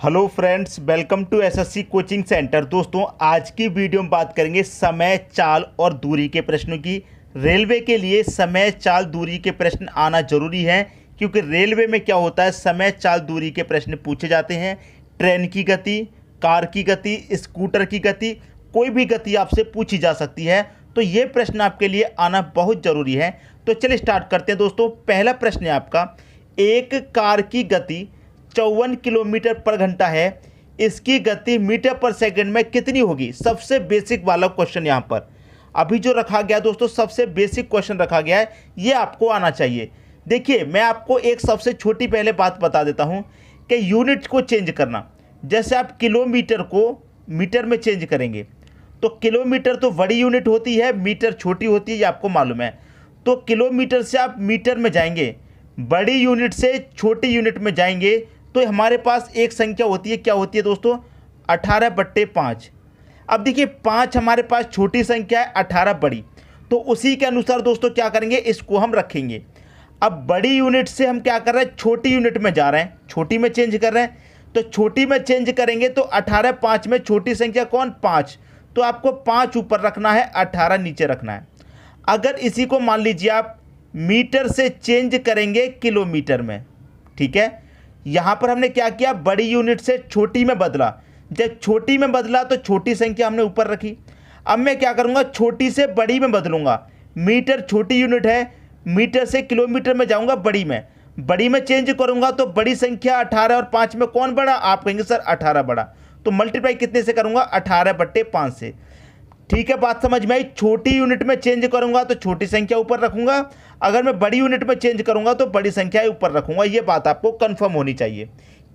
Hello friends, welcome to SSC coaching centre. दोस्तों, आज की वीडियो में बात करेंगे समय, चाल और दूरी के प्रश्नों की। रेलवे के लिए समय, चाल, दूरी के प्रश्न आना जरूरी है, क्योंकि रेलवे में क्या होता है, समय, चाल, दूरी के प्रश्न पूछे जाते हैं। ट्रेन की गति, कार की गति, स्कूटर की गति, कोई भी गति आपसे पूछी जा सकती है। तो ये प्रश्न आपके लिए आना बहुत ज़रूरी है। तो चलिए स्टार्ट करते हैं। दोस्तों, पहला प्रश्न है आपका, एक कार की गति 54 किलोमीटर पर घंटा है, इसकी गति मीटर पर सेकंड में कितनी होगी? सबसे बेसिक वाला क्वेश्चन यहाँ पर अभी जो रखा गया दोस्तों, सबसे बेसिक क्वेश्चन रखा गया है, ये आपको आना चाहिए। देखिए, मैं आपको एक सबसे छोटी पहले बात बता देता हूँ कि यूनिट को चेंज करना, जैसे आप किलोमीटर को मीटर में चेंज करेंगे तो किलोमीटर तो बड़ी यूनिट होती है, मीटर छोटी होती है, ये आपको मालूम है। तो किलोमीटर से आप मीटर में जाएंगे, बड़ी यूनिट से छोटी यूनिट में जाएंगे, तो हमारे पास एक संख्या होती है, क्या होती है दोस्तों? 18/5। अब देखिए, 5 हमारे पास छोटी संख्या है, 18 बड़ी, तो उसी के अनुसार दोस्तों क्या करेंगे, इसको हम रखेंगे। अब बड़ी यूनिट से हम क्या कर रहे हैं, छोटी यूनिट में जा रहे हैं, छोटी में चेंज कर रहे हैं। तो छोटी में चेंज करेंगे तो 18/5 में छोटी संख्या कौन? 5। तो आपको 5 ऊपर रखना है, 18 नीचे रखना है। अगर इसी को मान लीजिए आप मीटर से चेंज करेंगे किलोमीटर में, ठीक है। यहाँ पर हमने क्या किया, बड़ी यूनिट से छोटी में बदला। जब छोटी में बदला तो छोटी संख्या हमने ऊपर रखी। अब मैं क्या करूँगा, छोटी से बड़ी में बदलूंगा। मीटर छोटी यूनिट है, मीटर से किलोमीटर में जाऊँगा बड़ी में चेंज करूँगा तो बड़ी संख्या 18 और 5 में कौन बड़ा? आप कहेंगे सर 18 बड़ा। तो मल्टीप्लाई कितने से करूँगा? 18/5 से। ठीक है, बात समझ में आई। छोटी यूनिट में चेंज करूंगा तो छोटी संख्या ऊपर रखूंगा, अगर मैं बड़ी यूनिट में चेंज करूंगा तो बड़ी संख्या ऊपर रखूंगा। ये बात आपको कंफर्म होनी चाहिए।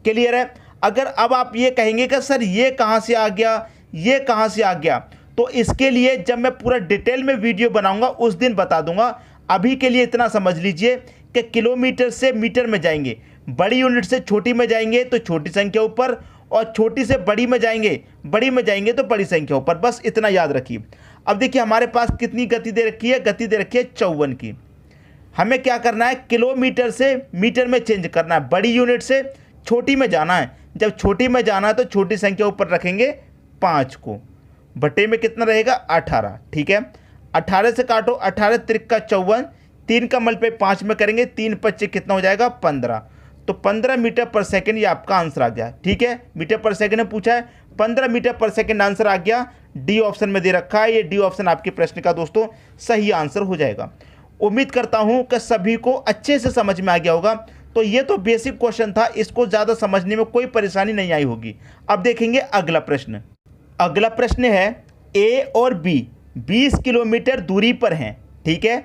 क्लियर है? अगर अब आप ये कहेंगे कि सर ये कहाँ से आ गया, ये कहाँ से आ गया, तो इसके लिए जब मैं पूरा डिटेल में वीडियो बनाऊंगा उस दिन बता दूंगा। अभी के लिए इतना समझ लीजिए कि किलोमीटर से मीटर में जाएंगे, बड़ी यूनिट से छोटी में जाएंगे तो छोटी संख्या ऊपर, और छोटी से बड़ी में जाएंगे तो बड़ी संख्या ऊपर। बस इतना याद रखिए। अब देखिए, हमारे पास कितनी गति दे रखी है? गति दे रखी है 54 की। हमें क्या करना है, किलोमीटर से मीटर में चेंज करना है, बड़ी यूनिट से छोटी में जाना है। जब छोटी में जाना है तो छोटी संख्या ऊपर रखेंगे 5 को, बटे में कितना रहेगा? 18। ठीक है, 18 से काटो, 18 त्रिक का 54, 3 का मल्टीप्लाई 5 में करेंगे, 3 5 कितना हो जाएगा? 15। तो 15 मीटर पर सेकंड ये आपका आंसर आ गया। ठीक है, मीटर पर सेकंड में पूछा है, 15 मीटर पर सेकंड आंसर आ गया। डी ऑप्शन में दे रखा है, ये डी ऑप्शन आपके प्रश्न का दोस्तों सही आंसर हो जाएगा। उम्मीद करता हूं कि सभी को अच्छे से समझ में आ गया होगा। तो ये तो बेसिक क्वेश्चन था, इसको ज़्यादा समझने में कोई परेशानी नहीं आई होगी। अब देखेंगे अगला प्रश्न। अगला प्रश्न है, ए और बी 20 किलोमीटर दूरी पर हैं। ठीक है,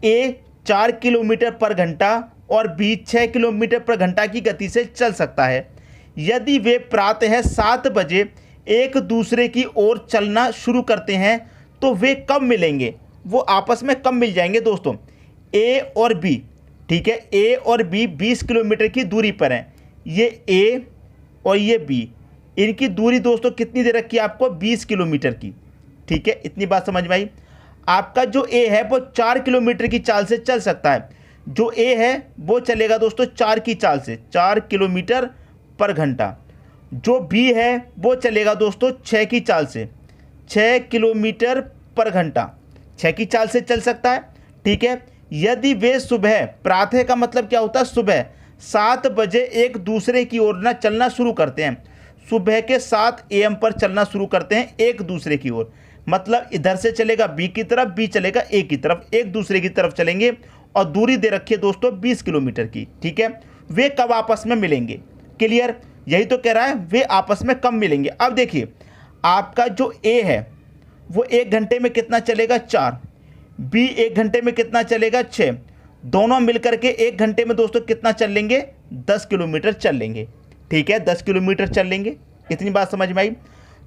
ए 4 किलोमीटर पर घंटा और बी 6 किलोमीटर पर घंटा की गति से चल सकता है। यदि वे प्रातः 7 बजे एक दूसरे की ओर चलना शुरू करते हैं तो वे कब मिलेंगे? वो आपस में कब मिल जाएंगे दोस्तों? ए और बी, ठीक है, ए और बी 20 किलोमीटर की दूरी पर हैं। ये ए और ये बी, इनकी दूरी दोस्तों कितनी दे रखी है आपको? 20 किलोमीटर की। ठीक है, इतनी बात समझ में आई। आपका जो ए है वो 4 किलोमीटर की चाल से चल सकता है। जो ए है वो चलेगा दोस्तों 4 की चाल से, 4 किलोमीटर पर घंटा। जो बी है वो चलेगा दोस्तों 6 की चाल से, 6 किलोमीटर पर घंटा, 6 की चाल से चल सकता है। ठीक है, यदि वे सुबह, प्रातः का मतलब क्या होता है? सुबह 7 बजे एक दूसरे की ओर ना चलना शुरू करते हैं, सुबह के 7 AM पर चलना शुरू करते हैं एक दूसरे की ओर, मतलब इधर से चलेगा बी की तरफ, बी चलेगा ए की तरफ, एक दूसरे की तरफ चलेंगे और दूरी दे रखी है दोस्तों 20 किलोमीटर की। ठीक है, वे कब आपस में मिलेंगे? क्लियर? यही तो कह रहा है, वे आपस में कब मिलेंगे। अब देखिए, आपका जो ए है वो 1 घंटे में कितना चलेगा? 4। बी 1 घंटे में कितना चलेगा? 6। दोनों मिलकर के 1 घंटे में दोस्तों कितना चल लेंगे? 10 किलोमीटर चल लेंगे। ठीक है, 10 किलोमीटर चल लेंगे। इतनी बात समझ में आई।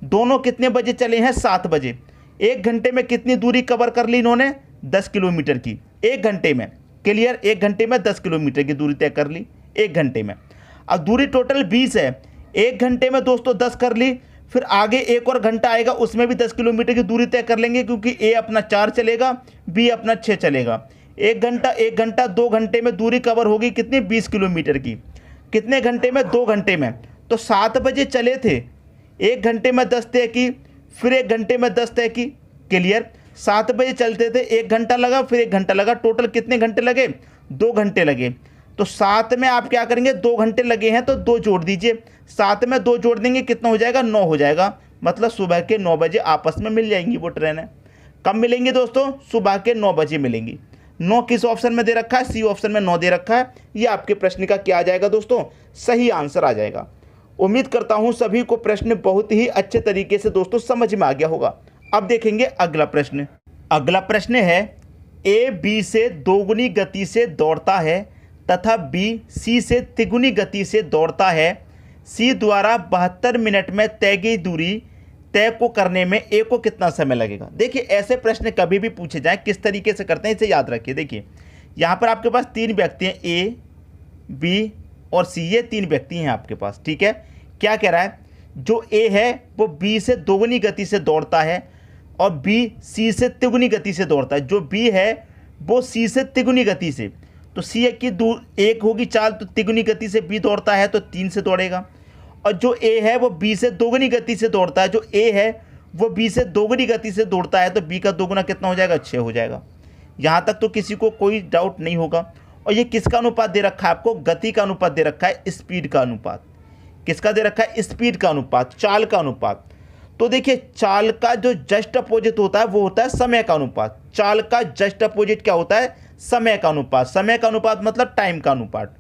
दोनों कितने बजे चले हैं? 7 बजे। 1 घंटे में कितनी दूरी कवर कर ली इन्होंने? 10 किलोमीटर की, 1 घंटे में। क्लियर? 1 घंटे में 10 किलोमीटर की दूरी तय कर ली 1 घंटे में। अब दूरी टोटल 20 है, 1 घंटे में दोस्तों 10 कर ली, फिर आगे एक और घंटा आएगा, उसमें भी 10 किलोमीटर की दूरी तय कर लेंगे, क्योंकि ए अपना 4 चलेगा, बी अपना 6 चलेगा। 1 घंटा 2 घंटे में दूरी कवर होगी कितनी? 20 किलोमीटर की। कितने घंटे में? 2 घंटे में। तो 7 बजे चले थे, 1 घंटे में 10 तय की, फिर 1 घंटे में 10 तय की। क्लियर। 7 बजे चलते थे, 1 घंटा लगा, फिर 1 घंटा लगा, टोटल कितने घंटे लगे? 2 घंटे लगे। तो 7 में आप क्या करेंगे, 2 घंटे लगे हैं तो 2 जोड़ दीजिए। 7 में 2 जोड़ देंगे, कितना हो जाएगा? 9 हो जाएगा। मतलब सुबह के 9 बजे आपस में मिल जाएंगी वो ट्रेनें। कब मिलेंगी दोस्तों? सुबह के 9 बजे मिलेंगी। 9 किस ऑप्शन में दे रखा है? सी ऑप्शन में 9 दे रखा है। ये आपके प्रश्न का क्या आ जाएगा दोस्तों? सही आंसर आ जाएगा। उम्मीद करता हूं सभी को प्रश्न बहुत ही अच्छे तरीके से दोस्तों समझ में आ गया होगा। अब देखेंगे अगला प्रश्न। अगला प्रश्न है, ए बी से दोगुनी गति से दौड़ता है तथा बी सी से तिगुनी गति से दौड़ता है। सी द्वारा 72 मिनट में तय की दूरी तय को करने में ए को कितना समय लगेगा? देखिए, ऐसे प्रश्न कभी भी पूछे जाएं, किस तरीके से करते हैं इसे याद रखिए। देखिए, यहाँ पर आपके पास 3 व्यक्ति हैं, ए बी और सी, ये 3 व्यक्ति हैं आपके पास। ठीक है। क्या कह रहा है? जो ए है वो बी से दोगुनी गति से दौड़ता है और बी सी से तिगुनी गति से दौड़ता है। जो बी है वो सी से तिगुनी गति से, तो सी की दूर 1 होगी चाल, तो तिगुनी गति से बी दौड़ता है तो 3 से दौड़ेगा। और जो ए है वो बी से दोगुनी गति से दौड़ता है, जो ए है वो बी से दोगुनी गति से दौड़ता है, तो बी का दोगुना कितना हो जाएगा? 6 हो जाएगा। यहाँ तक तो किसी को कोई डाउट नहीं होगा। और ये किसका अनुपात दे रखा है आपको? गति का अनुपात दे रखा है, स्पीड का अनुपात। किसका दे रखा है? स्पीड का अनुपात, चाल का अनुपात। तो देखिए, चाल का जो जस्ट अपोजिट होता है वो होता है समय का अनुपात। चाल का जस्ट अपोजिट क्या होता है? समय का अनुपात। समय का अनुपात मतलब टाइम का अनुपात।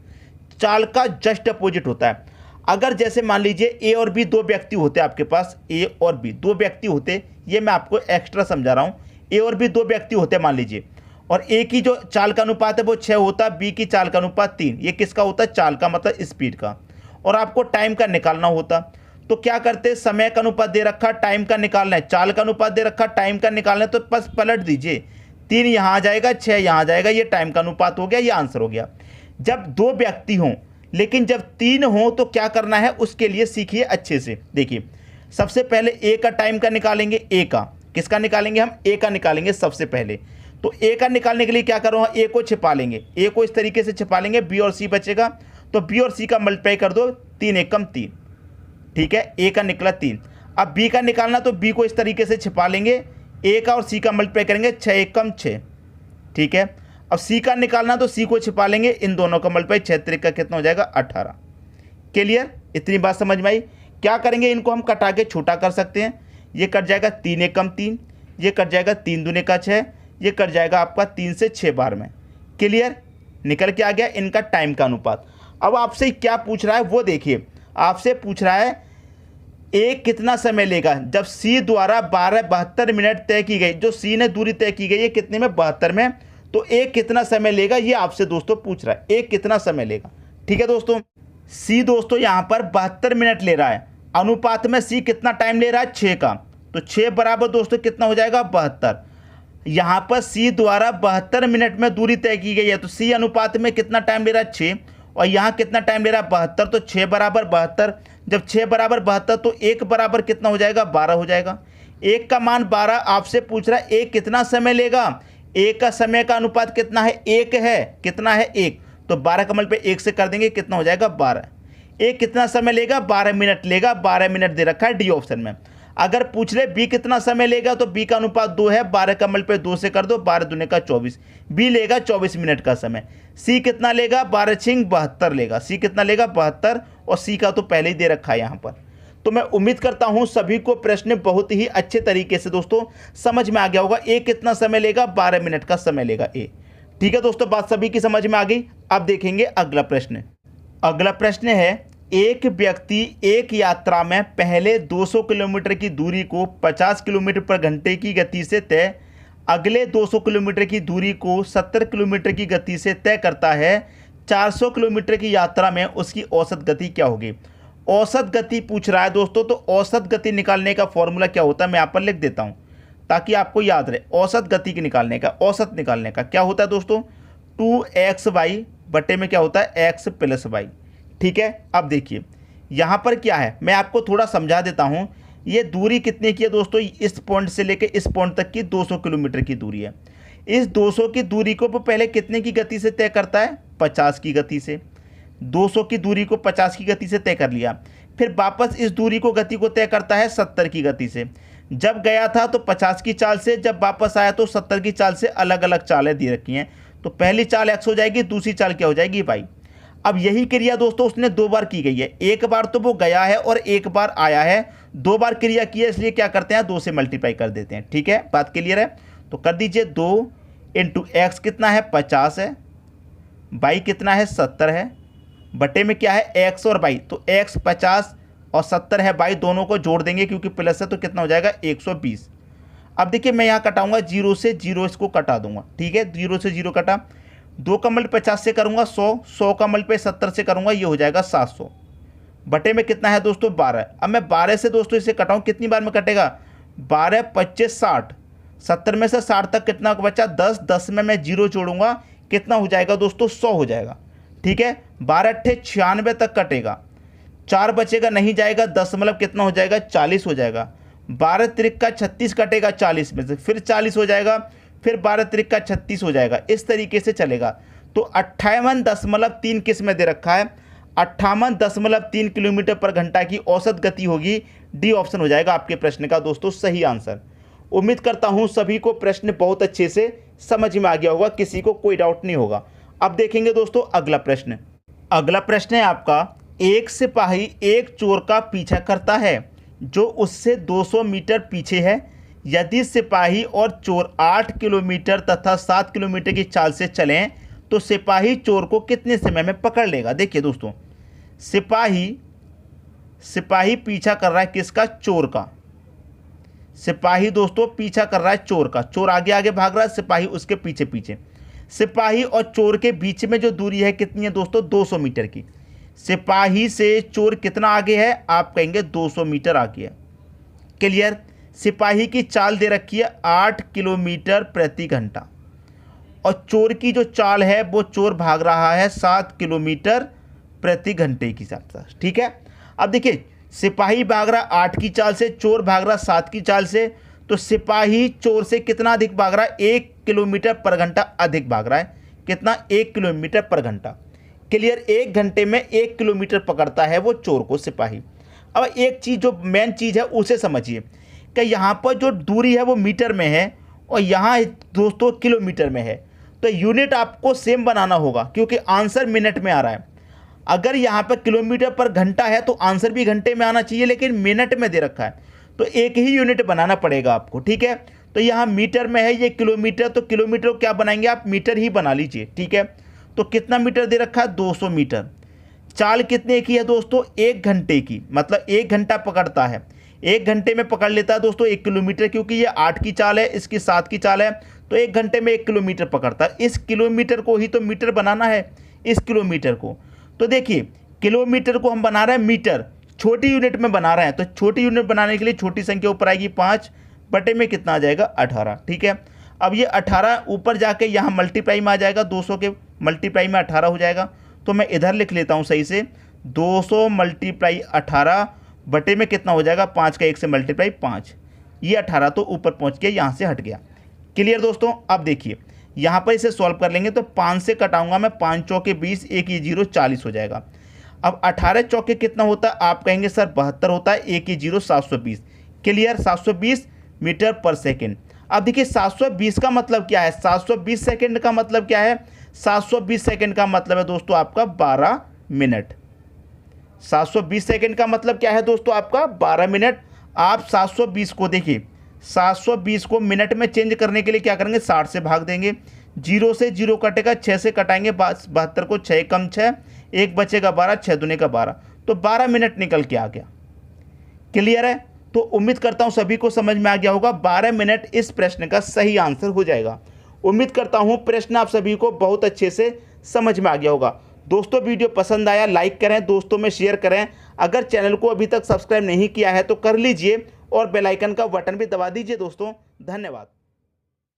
चाल का जस्ट अपोजिट होता है। अगर जैसे मान लीजिए ए और बी 2 व्यक्ति होते आपके पास, ए और बी 2 व्यक्ति होते, ये मैं आपको एक्स्ट्रा समझा रहा हूँ। ए और बी 2 व्यक्ति होते मान लीजिए, और ए की जो चाल का अनुपात है वो 6 होता, बी की चाल का अनुपात 3। ये किसका होता है? चाल का मतलब स्पीड का। और आपको टाइम का निकालना होता, तो क्या करते? समय का अनुपात दे रखा, टाइम का निकालना है, चाल का अनुपात दे रखा, टाइम का निकालना है, तो बस पलट दीजिए। 3 यहाँ आ जाएगा, 6 यहाँ आ जाएगा, ये टाइम का अनुपात हो गया, ये आंसर हो गया। जब 2 व्यक्ति हों, लेकिन जब 3 हों तो क्या करना है उसके लिए सीखिए अच्छे से। देखिए, सबसे पहले ए का टाइम का निकालेंगे। ए का किसका निकालेंगे? हम ए का निकालेंगे सबसे पहले। तो ए का निकालने के लिए क्या करो? ए को छिपा लेंगे, ए को इस तरीके से छिपा लेंगे, बी और सी बचेगा, तो बी और सी का मल्टीप्लाई कर दो, 3 एकम 3। ठीक है, ए का निकला 3। अब बी का निकालना, तो बी को इस तरीके से छिपा लेंगे, ए का और सी का मल्टीप्लाई करेंगे, 6 एकम 6। ठीक है। अब सी का निकालना, तो सी को छिपा लेंगे, इन दोनों का मल्टीप्लाई 6 त्रिक का कितना हो जाएगा? 18। क्लियर? इतनी बात समझ में आई? क्या करेंगे? इनको हम कटा के छोटा कर सकते हैं। ये कट जाएगा 3 एकम 3, ये कट जाएगा 3 दूने का 6, ये कट जाएगा आपका 3 से 6 बार में। क्लियर? निकल के आ गया इनका टाइम का अनुपात। अब आपसे क्या पूछ रहा है वो देखिए। आपसे पूछ रहा है ए कितना समय लेगा जब सी द्वारा 72 मिनट तय की गई। जो सी ने दूरी तय की गई है कितने में? 72 में। तो ए कितना समय लेगा ये आपसे दोस्तों पूछ रहा है। ए कितना समय लेगा? ठीक है दोस्तों, सी दोस्तों यहाँ पर 72 मिनट ले रहा है। अनुपात में सी कितना टाइम ले रहा है? 6 का। तो 6 बराबर दोस्तों कितना हो जाएगा? 72। यहाँ पर सी द्वारा 72 मिनट में दूरी तय की गई है, तो सी अनुपात में कितना टाइम ले रहा है? 6। और यहाँ कितना टाइम ले रहा है? 72। तो 6 बराबर 72। जब 6 बराबर 72 तो 1 बराबर कितना हो जाएगा? 12 हो जाएगा। 1 का मान 12 आपसे पूछ रहा है ए कितना समय लेगा। ए का समय का अनुपात कितना है? 1 है। कितना है? 1। तो 12 कमल पे 1 से कर देंगे, कितना हो जाएगा? 12। ए कितना समय लेगा? 12 मिनट लेगा। 12 मिनट दे रखा है डी ऑप्शन में। अगर पूछ ले बी कितना समय लेगा, तो बी का अनुपात 2 है, 12 कमल पे 2 से कर दो, 12 दूने का 24। बी लेगा 24 मिनट का समय। सी कितना लेगा? 12 छिंग 72 लेगा। सी कितना लेगा? 72। और सी का तो पहले ही दे रखा है यहाँ पर। तो मैं उम्मीद करता हूँ सभी को प्रश्न बहुत ही अच्छे तरीके से दोस्तों समझ में आ गया होगा। ए कितना समय लेगा? 12 मिनट का समय लेगा ए। ठीक है दोस्तों, बात सभी की समझ में आ गई। अब देखेंगे अगला प्रश्न। अगला प्रश्न है, एक व्यक्ति एक यात्रा में पहले 200 किलोमीटर की दूरी को 50 किलोमीटर पर घंटे की गति से तय, अगले 200 किलोमीटर की दूरी को 70 किलोमीटर की गति से तय करता है। 400 किलोमीटर की यात्रा में उसकी औसत गति क्या होगी? औसत गति पूछ रहा है दोस्तों, तो औसत गति निकालने का फॉर्मूला क्या होता है मैं यहाँ पर लिख देता हूँ ताकि आपको याद रहे। औसत गति के निकालने का, औसत निकालने का क्या होता है दोस्तों? 2xy बटे में क्या होता है? x plus Y. ठीक है। अब देखिए यहाँ पर क्या है, मैं आपको थोड़ा समझा देता हूँ। ये दूरी कितने की है दोस्तों? इस पॉइंट से लेकर इस पॉइंट तक की 200 किलोमीटर की दूरी है। इस 200 की दूरी को पहले कितने की गति से तय करता है? 50 की गति से। 200 की दूरी को 50 की गति से तय कर लिया। फिर वापस इस दूरी को गति को तय करता है 70 की गति से। जब गया था तो 50 की चाल से, जब वापस आया तो 70 की चाल से। अलग अलग चालें दी रखी हैं, तो पहली चाल x हो जाएगी, दूसरी चाल क्या हो जाएगी y। अब यही क्रिया दोस्तों उसने 2 बार की गई है। एक बार तो वो गया है और एक बार आया है, 2 बार क्रिया की है, इसलिए क्या करते हैं 2 से मल्टीप्लाई कर देते हैं। ठीक है, बात क्लियर है। तो कर दीजिए 2 इंटू एक्स कितना है 50 है, y कितना है 70 है, बटे में क्या है x और y। तो x 50 और 70 है, y दोनों को जोड़ देंगे क्योंकि प्लस है, तो कितना हो जाएगा 120। अब देखिए मैं यहाँ कटाऊंगा 0 से 0, इसको कटा दूंगा। ठीक है, 0 से 0 कटा, 2 का मल्टीप्लाई 50 से करूंगा 100, 100 का मल्टीप्लाई 70 से करूंगा, ये हो जाएगा 700। बटे में कितना है दोस्तों 12। अब मैं 12 से दोस्तों इसे कटाऊँ, कितनी बार में कटेगा 12 25 60, 70 में से 60 तक कितना बचा 10, 10 में मैं 0 जोड़ूंगा, कितना हो जाएगा दोस्तों 100 हो जाएगा। ठीक है, 12 अट्ठे 96 तक कटेगा, 4 बचेगा नहीं जाएगा, 10 मतलब कितना हो जाएगा 40 हो जाएगा। 12 त्रिक 36 कटेगा 40 में से, फिर 40 हो जाएगा, फिर 12 त्रिक 36 हो जाएगा। इस तरीके से चलेगा। तो 58.3 किस में दे रखा है, 58.3 किलोमीटर पर घंटा की औसत गति होगी। डी ऑप्शन हो जाएगा आपके प्रश्न का दोस्तों सही आंसर। उम्मीद करता हूं सभी को प्रश्न बहुत अच्छे से समझ में आ गया होगा, किसी को कोई डाउट नहीं होगा। अब देखेंगे दोस्तों अगला प्रश्न। अगला प्रश्न है आपका, एक सिपाही एक चोर का पीछा करता है जो उससे 200 मीटर पीछे है। यदि सिपाही और चोर 8 किलोमीटर तथा 7 किलोमीटर की चाल से चलें तो सिपाही चोर को कितने समय में पकड़ लेगा। देखिए दोस्तों, सिपाही पीछा कर रहा है किसका, चोर का। सिपाही दोस्तों पीछा कर रहा है चोर का, चोर आगे आगे भाग रहा है, सिपाही उसके पीछे पीछे। सिपाही और चोर के बीच में जो दूरी है कितनी है दोस्तों 200 मीटर की। सिपाही से चोर कितना आगे है, आप कहेंगे 200 मीटर आगे है। क्लियर। सिपाही की चाल दे रखी है 8 किलोमीटर प्रति घंटा और चोर की जो चाल है वो चोर भाग रहा है 7 किलोमीटर प्रति घंटे की साथ। ठीक है, अब देखिए सिपाही भाग रहा 8 की चाल से, चोर भाग रहा 7 की चाल से, तो सिपाही चोर से कितना अधिक भाग रहा है, 1 किलोमीटर पर घंटा अधिक भाग रहा है। कितना, 1 किलोमीटर पर घंटा। क्लियर। 1 घंटे में 1 किलोमीटर पकड़ता है वो चोर को सिपाही। अब एक चीज़ जो मेन चीज़ है उसे समझिए कि यहाँ पर जो दूरी है वो मीटर में है और यहाँ दोस्तों किलोमीटर में है, तो यूनिट आपको सेम बनाना होगा क्योंकि आंसर मिनट में आ रहा है। अगर यहाँ पर किलोमीटर पर घंटा है तो आंसर भी घंटे में आना चाहिए, लेकिन मिनट में दे रखा है तो एक ही यूनिट बनाना पड़ेगा आपको। ठीक है, तो यहाँ मीटर में है, ये किलोमीटर, तो किलोमीटर को क्या बनाएंगे आप, मीटर ही बना लीजिए। ठीक है, तो कितना मीटर दे रखा है 200 मीटर। चाल कितने की है दोस्तों, 1 घंटे की, मतलब 1 घंटा पकड़ता है। 1 घंटे में पकड़ लेता है दोस्तों 1 किलोमीटर, क्योंकि ये 8 की चाल है, इसकी 7 की चाल है, तो 1 घंटे में 1 किलोमीटर पकड़ता है। इस किलोमीटर को ही तो मीटर बनाना है, इस किलोमीटर को। तो देखिए किलोमीटर को हम बना रहे हैं मीटर, छोटी यूनिट में बना रहे हैं, तो छोटी यूनिट बनाने के लिए छोटी संख्या ऊपर आएगी 5, बटे में कितना आ जाएगा 18। ठीक है, अब ये 18 ऊपर जाके यहाँ मल्टीप्लाई में आ जाएगा, 200 के मल्टीप्लाई में 18 हो जाएगा। तो मैं इधर लिख लेता हूँ सही से, 200 मल्टीप्लाई 18 बटे में कितना हो जाएगा, 5 का 1 से मल्टीप्लाई 5, ये 18 तो ऊपर पहुँच के यहाँ से हट गया। क्लियर दोस्तों। अब देखिए यहाँ पर इसे सॉल्व कर लेंगे तो 5 से कटाऊंगा मैं, 5 चौके 20, 1 ये 0 40 हो जाएगा। अब 18 चौके कितना होता है, आप कहेंगे सर 72 होता है, 1 ये 0 720। क्लियर, 720 मीटर पर सेकेंड। अब देखिए 720 का मतलब क्या है, 720 सेकेंड का मतलब क्या है, 720 सेकेंड का मतलब है दोस्तों आपका 12 मिनट। 720 सेकेंड का मतलब क्या है दोस्तों आपका 12 मिनट। आप 720 को देखिए, 720 को मिनट में चेंज करने के लिए क्या करेंगे, 60 से भाग देंगे, 0 से 0 कटेगा, 6 से कटाएंगे, 72 को 6 कम 6, 1 बचेगा 12, 6 दूने का 12, तो 12 मिनट निकल के आ गया। क्लियर है। तो उम्मीद करता हूं सभी को समझ में आ गया होगा, 12 मिनट इस प्रश्न का सही आंसर हो जाएगा। उम्मीद करता हूं प्रश्न आप सभी को बहुत अच्छे से समझ में आ गया होगा। दोस्तों वीडियो पसंद आया लाइक करें, दोस्तों में शेयर करें। अगर चैनल को अभी तक सब्सक्राइब नहीं किया है तो कर लीजिए और बेल आइकन का बटन भी दबा दीजिए दोस्तों। धन्यवाद।